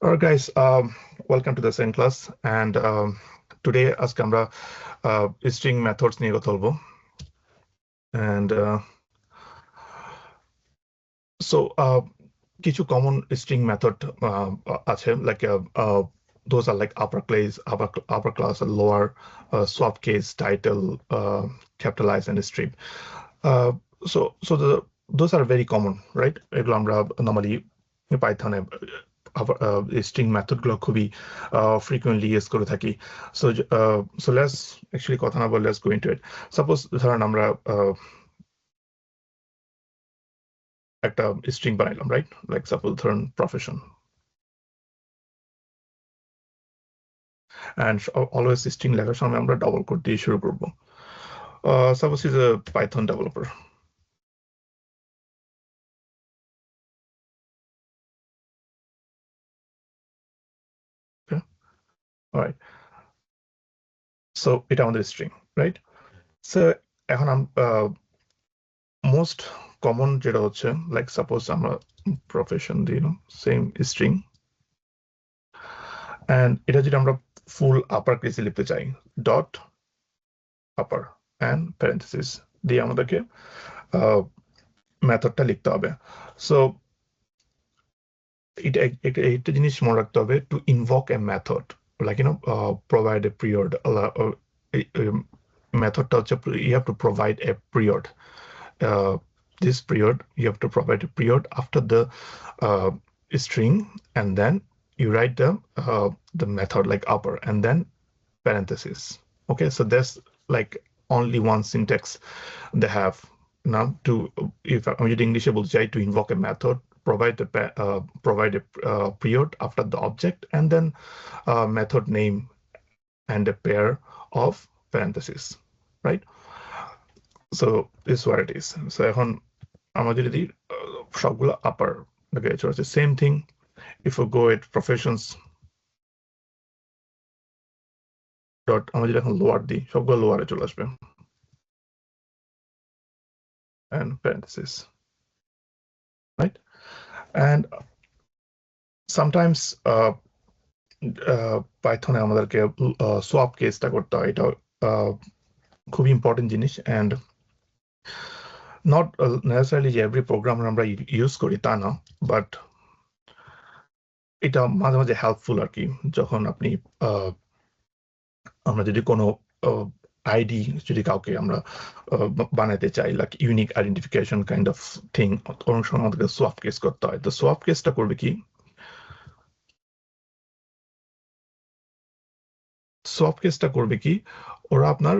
Alright guys, welcome to the same class and today আজকে আমরা string methods নিয়ে কথা বলবো and so কিছু common string method আছে like those are like upper class and lower swap case title capitalize and strip so those are very common, right? এগুলো আমরা normally Python string method গুলো খুবই frequently use করে থাকি so let's actually কথা না বলে let's go into it. Suppose ধরেন আমরা একটা string বানাইলাম, right? Like suppose ধরেন profession and always string লেখার সময় আমরা double quote দিয়ে শুরু করব. Suppose he's a Python developer. Okay, all right, so এটা আমাদের string, right? So এখন most common যেটা হচ্ছে like suppose আমরা profession দিয়ে same string and এটা যদি আমরা full upper case লিখতে চাই dot upper and parenthesis দিয়ে আমাদেরকে মেথডটা লিখতে হবে so এটা জিনিস মনে রাখতে হবে to invoke a method like provide a period মেথডটা হচ্ছে you have to provide a period this period you have to provide a period after the string and then you write the method like upper and then parenthesis. Okay, so there's like only one syntax they have now to if I'm using English to invoke a method, provide a period after the object and then method name and a pair of parentheses, right? So this is what it is. So এখন আমরা যদি সবগুলো upper okay, so it's the same thing if we go at professions dot আমরা যদি এখন lower দিই সবগুলো lower এ চলে আসবে and parentheses, right? And sometimes Python আমাদেরকে swap কেসটা করতে হয় এটা খুবই ইম্পর্টেন্ট জিনিস and not necessarily every program আমরা ইউজ করি তা না but এটা মাঝে মাঝে হেল্পফুল আর কি যখন আপনি আমরা যদি কোনো আইডি যদি কাউকে আমরা বানাতে চাই like unique identification kind of thing অনেক সময় আমাদেরকে সোয়াপ কেস করতে হয় তো সোয়াপ কেসটা করবে কি সোয়াপ কেসটা করবে কি ওরা আপনার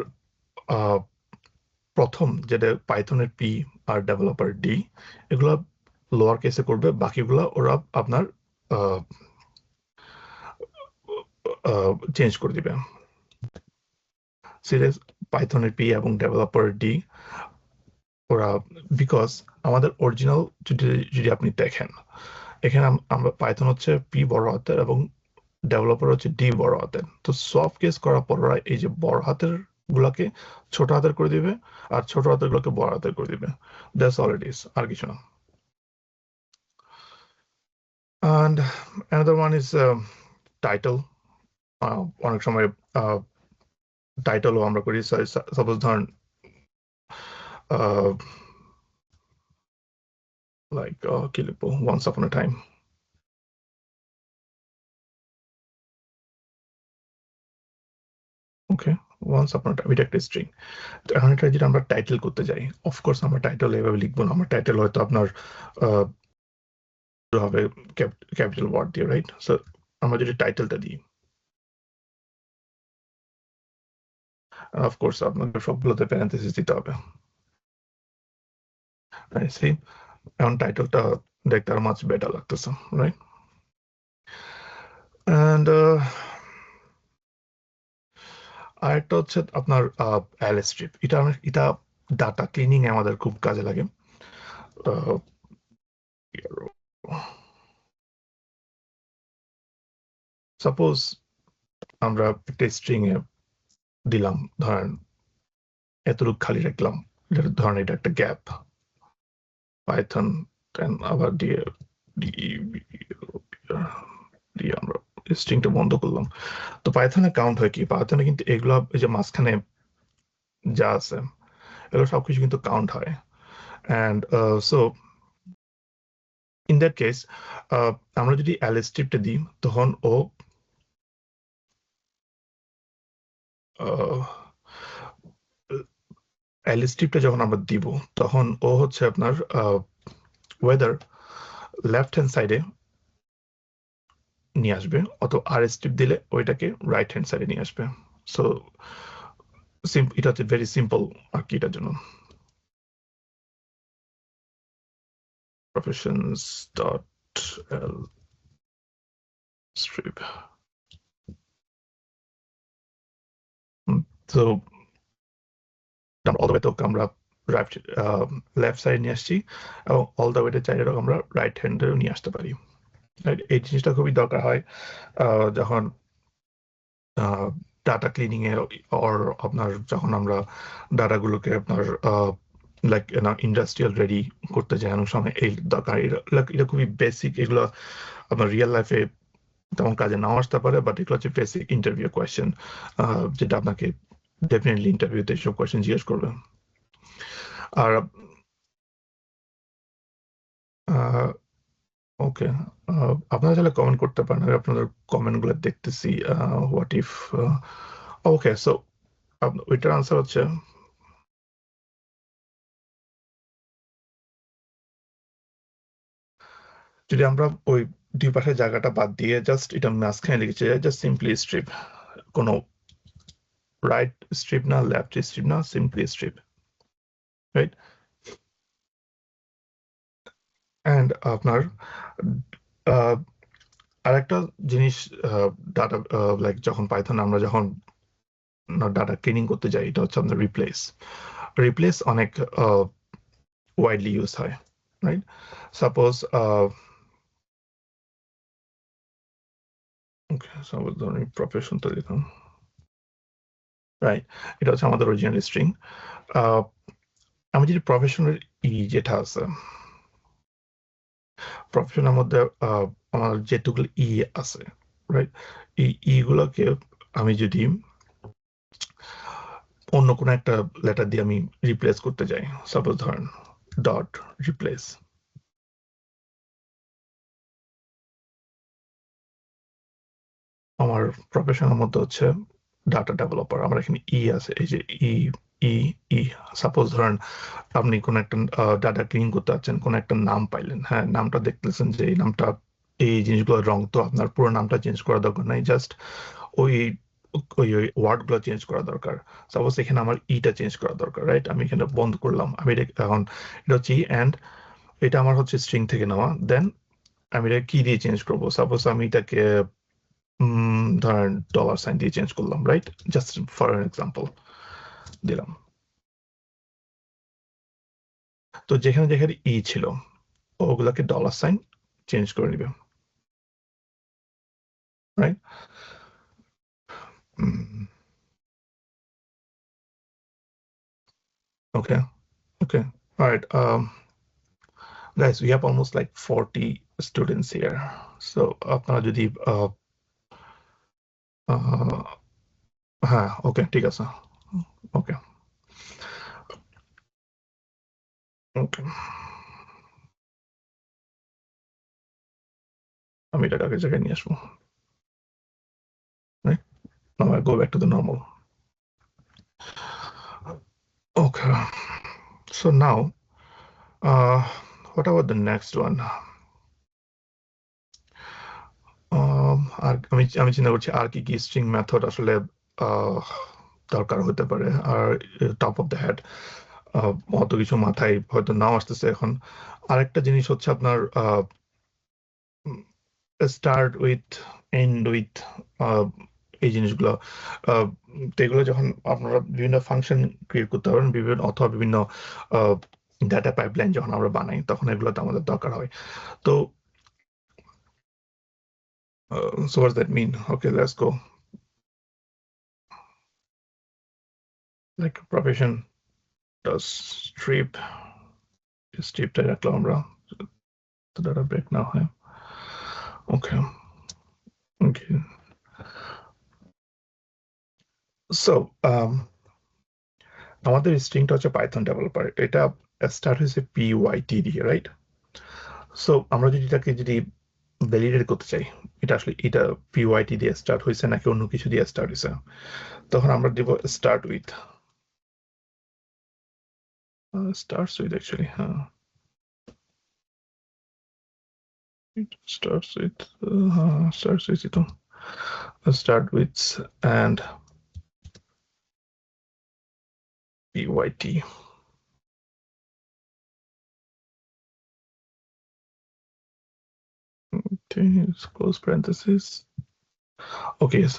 প্রথম যেটা পাইথনের পি আর ডেভেলপার ডি এগুলো লোয়ার কেসে করবে বাকিগুলো ওরা আপনার চেঞ্জ করে দিবে সিরিয়াস পাইথনের পি এবং ডেভেলপার ডি ওরা বিকজ আমাদের অরিজিনাল যদি আপনি দেখেন এখানে আমরা পাইথন হচ্ছে পি বড় হাতের এবং ডেভেলপার হচ্ছে ডি বড় হাতের তো সফট কেস করার পর ওরা এই যে বড় হাতের গুলাকে ছোট হাতের করে দিবে আর ছোট হাতের গুলোকে বড় হাতের করে দিবে দ্যাটস অল ইট ইজ আর কিছু না and another one is title অনেক সময় টাইটেলও আমরা করি সাপোজ ধরেন like কি লিখবো once upon a time okay once upon a time এটা একটা স্ট্রিং তো এখন এটা যদি আমরা টাইটেল করতে যাই অফকোর্স আমরা টাইটেল এভাবে লিখবো না আমরা টাইটেল হয়তো আপনার হবে ক্যাপিটাল ওয়ার্ড দিয়ে রাইট সো আমরা যদি টাইটেলটা দিই অফকোর্স আপনাকে সবগুলোতে প্যারেন্থেসিস দিতে হবে see এখন টাইটেলটা দেখতে আরো মাছ বেটার লাগতেছে রাইট and আরেকটা হচ্ছে আপনার এলএস স্ট্রিপ এটা ডাটা ক্লিনিং এ আমাদের খুব কাজে লাগে সাপোজ আমরা একটা স্ট্রিং এ দিলাম ধরেন এতটুকু খালি রাখলাম ধরেন এটা একটা গ্যাপ পাইথন আবার দিয়ে স্ট্রিংটা বন্ধ করলাম। তো পাইথনে কাউন্ট হয় কি, পাইথনে কিন্তু এগুলো এই যে মাঝখানে যা আছে এগুলো সবকিছু কিন্তু কাউন্ট হয়। And so in that case আমরা যদি এলএস স্ট্রিপটা দিই তখন ও এলএস স্ট্রিপটা যখন আমরা দিব তখন ও হচ্ছে আপনার ওয়েদার লেফট হ্যান্ড সাইডে নিয়ে আসবে, অত আর স্ট্রিপ দিলে ওইটাকে রাইট হ্যান্ড সাইডে নিয়ে আসবে। সো এটা হচ্ছে ভেরি সিম্পল আর কি এটার জন্য। professions dot l strip. তো অল দ্য ওয়ে তো আমরা রাইট লেফট সাইড নিয়ে আসছি এবং অল দ্য ওয়েতে চাইলে আমরা রাইট হ্যান্ডেও নিয়ে আসতে পারি। এই জিনিসটা খুবই দরকার হয় যখন ডাটা ক্লিনিং এ অর আপনার যখন আমরা ডাটাগুলোকে আপনার লাইক ইন্ডাস্ট্রিয়াল রেডি করতে যাই অনেক সময় এই দরকার। এটা খুবই বেসিক, এগুলো আপনার রিয়েল লাইফে তেমন কাজে নাও আসতে পারে, বাট এগুলো হচ্ছে বেসিক ইন্টারভিউ কোয়েশ্চেন যেটা আপনাকে ডেফিনেটলি ইন্টারভিউতে সব কোয়েশ্চেন জিজ্ঞেস করবে। আর ওকে, আপনারা তাহলে কমেন্ট করতে পারেন, আমি আপনাদের কমেন্টগুলো দেখতেছি। হোয়াট ইফ ওকে, সো ওইটার আনসার হচ্ছে যদি আমরা ওই দুই পাশের জায়গাটা বাদ দিয়ে জাস্ট এটা মাঝখানে লিখেছি, জাস্ট সিম্পলি স্ট্রিপ, কোনো রাইট স্ট্রিপ না, লেফট স্ট্রিপ না, সিম্পলি স্ট্রিপ, রাইট? অ্যান্ড আপনার আরেকটা জিনিস ডাটা লাইক যখন পাইথন আমরা যখন ডাটা ক্লিনিং করতে যাই, এটা হচ্ছে আপনার রিপ্লেস অনেক ওয়াইডলি ইউজ হয়, রাইট? সাপোজ ওকে, সাপোজ ধরুন প্রফেশনটা লিখুন, রাইট? এটা হচ্ছে আমাদের অরিজিনাল স্ট্রিং। আমি যদি প্রফেশনের যেটা আছে, প্রফেশনের মধ্যে আমার যেটুকু আছে, রাইট? এই গুলোকে আমি যদি অন্য কোনো একটা লেটার দিয়ে আমি রিপ্লেস করতে যাই, সাপোজ ধরেন ডট রিপ্লেস, আমার প্রফেশনের মধ্যে হচ্ছে ডাটা ডেভেলপার, আমার এখানে আছে, এই যে ই ই সাপোজ ধরেন আপনি কোন একটা ডাটা ক্লিন করতে যাচ্ছেন, কোন একটা নাম পাইলেন, হ্যাঁ নামটা দেখতেছেন যে এই নামটা এই জিনিসগুলোর রং, তো আপনার পুরো নামটা চেঞ্জ করার দরকার নাই, জাস্ট ওই ওই ওয়ার্ডগুলো চেঞ্জ করা দরকার। সাপোজ এখানে আমার ইটা চেঞ্জ করা দরকার, রাইট? আমি এখানে বন্ধ করলাম, আমি এখন এটা হচ্ছে অ্যান্ড এটা আমার হচ্ছে স্ট্রিং থেকে নেওয়া, দেন আমি এটা কি দিয়ে চেঞ্জ করবো? সাপোজ আমি এটাকে ধরেন ডলার সাইন দিয়ে চেঞ্জ করলাম, right? Just for an example দিলাম। তো যেখানে যেখানে ছিল ওগুলাকে ডলার সাইন চেঞ্জ করে নিবে, right? Okay, okay, all right. Guys, we have almost like 40 students here, so আপনারা যদি হ্যাঁ, ওকে, ঠিক আছে, ওকে ওকে, আমি এটাকে আগের জায়গায় নিয়ে আসবো, right? Now I go back to the normal. Okay, so now what about the next one? আর আমি চিন্তা করছি আর কি কি স্ট্রিং মেথড আসলে দরকার হতে পারে। আর টপ অফ দ্য হেড অত কিছু মাথায় হয়তো নাও আসতেছে এখন। আরেকটা জিনিস হচ্ছে আপনার স্টার্ট উইথ, এন্ড উইথ, এই জিনিসগুলো তো এগুলো যখন আপনারা বিভিন্ন ফাংশন ক্রিয়েট করতে পারেন, বিভিন্ন অথবা বিভিন্ন ডাটা পাইপলাইন যখন আমরা বানাই, তখন এগুলোতে আমাদের দরকার হয়। তো so what does that mean? Okay, let's go. Like profession does stripটা রাখলাম আমরা, তো ডাটা ব্রেক না হয়। ওকে, Okay. So আমাদের স্ট্রিংটা হচ্ছে পাইথন ডেভেলপার, এটা স্টার্ট হয়েছে PYT দিয়ে, রাইট? সো আমরা যদি এটাকে যদি ভ্যালিডেট করতে চাই, এটা PYT দিয়ে স্টার্ট হয়েছে নাকি অন্য কিছু দিয়ে স্টার্ট হয়েছে, তখন আমরা দিব স্টার্ট উইথ অ্যাকচুয়ালি, হ্যাঁ, starts with ito start with and PYT. Okay, close parenthesis. Okay, yes.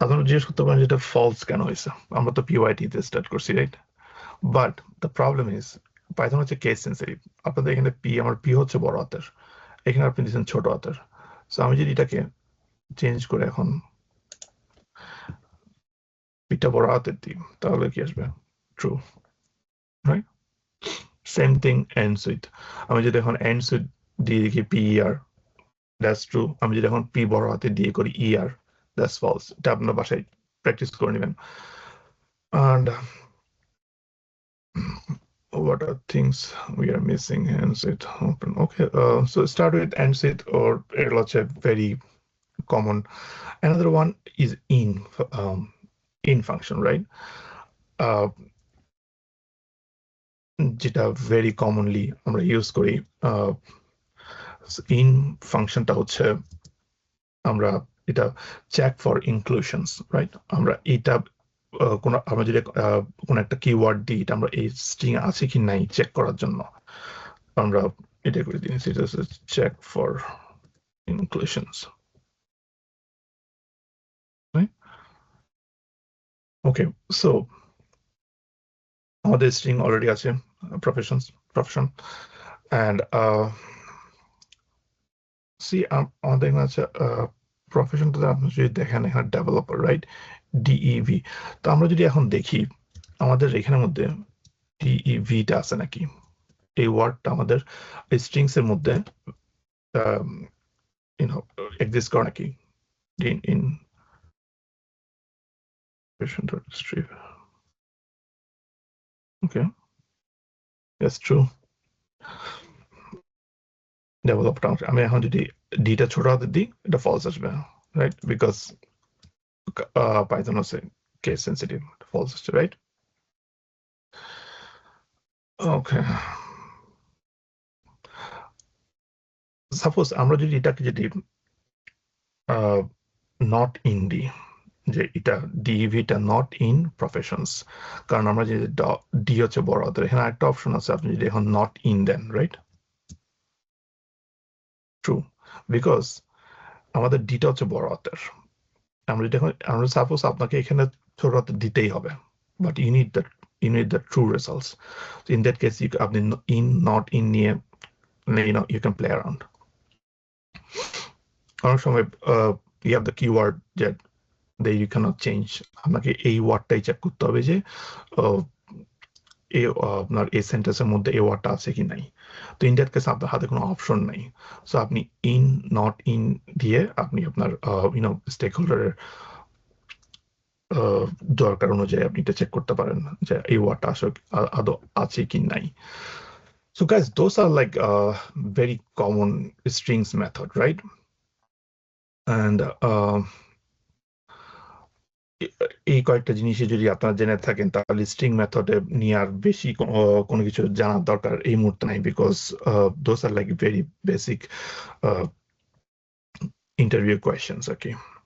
আপনারা জিজ্ঞেস করতে পারেন যেটা ফলস কেন হয়েছে, আমরা তো PYT তে স্টার্ট করছি, right? But the problem is Python হচ্ছে কেস সেন্সিটিভ। আপনাদের এখানে আমার P হচ্ছে বড় হাতের, এখানে আপনি দিচ্ছেন ছোট হাতের। সো আমি যদি এটাকে চেঞ্জ করে এখন পিটা বড় হাতের দিই, তাহলে কি আসবে? True, right? Same thing ends with, আমি যদি এখন এন্ডস উইথ দিয়ে দেখি PER, দ্যাটস ট্রু। আমি যদি এখন P বড় হাতে দিয়ে করি ER, দ্যাটস ফলস। এটা আপনার বাসায় প্র্যাকটিস করে নেবেন। And what are things we are missing? Ends it open. Okay, so start with ends it or it's a very common. Another one is in function, right? যেটা very commonly আমরা use করি। In ফাংশনটা হচ্ছে আমরা এটা check for ইনক্লুশনস, right? আমরা এটা আমরা যদি কোনো একটা কিওয়ার্ড দিই, এটা আমরা এই স্ট্রিং আছে কি নাই চেক করার জন্য আমরা এটা করে দিয়েছি, এটা হচ্ছে চেক ফর ইনক্লুশনস, ওকে। সো আমাদের স্ট্রিং অলরেডি আছে প্রফেশন, অ্যান্ড সি আমাদের এখানে আছে প্রফেশনটা আপনি যদি দেখেন এখানে ডেভেলপার, রাইট? DEV। তো আমরা যদি এখন দেখি আমাদের এখানের মধ্যে DEVটা আছে নাকি, এই ওয়ার্ডটা আমাদের স্ট্রিংস এর মধ্যে এক্সিস্ট করে নাকি in profession.string. Okay, that's true. ডেভেলপটা আমি এখন যদি ডিটা ছোট হাতে দিই, এটা ফলস আসবে, রাইট? বিকজ পাইথন হচ্ছে কেস সেন্সিটিভ, ফলস আসছে, রাইট? ওকে, সাপোজ আমরা যদি এটাকে যদি নট ইন দিই, যে এটা ডিভিটা নট ইন প্রফেশনস, কারণ আমরা যে ডি হচ্ছে বড় হাতের, এখানে একটা অপশন আছে, আপনি যদি এখন not in then, right? True, because আমাদের ডিটা হচ্ছে বড় হাতের। আমরা যদি এখন আমরা সাপোজ আপনাকে এখানে ছোট হাতে দিতেই হবে, but you need the true results. So in that case, আপনি in not in নিয়ে you can play around. অনেক সময় you have the keyword that you cannot change. আপনাকে এই ওয়ার্ডটাই চেক করতে হবে যে আপনার এই সেন্টেন্সের মধ্যে এই ওয়ার্ডটা আছে কি নাই। তো ইন দ্যাট কেস আপনার হাতে কোনো অপশন নাই। সো আপনি ইন নট ইন দিয়ে আপনি আপনার স্টেক হোল্ডারের দরকার অনুযায়ী আপনি এটা চেক করতে পারেন যে এই ওয়ার্ডটা আসলে আদৌ আছে কি নাই। So guys, those are like very common strings method, right? And এই কয়েকটা জিনিসে যদি আপনারা জেনে থাকেন, তাহলে স্ট্রিং মেথডে নিয়ে আর বেশি কোনো কিছু জানার দরকার এই মুহূর্তে নাই, because those are like very basic interview questions আর কি।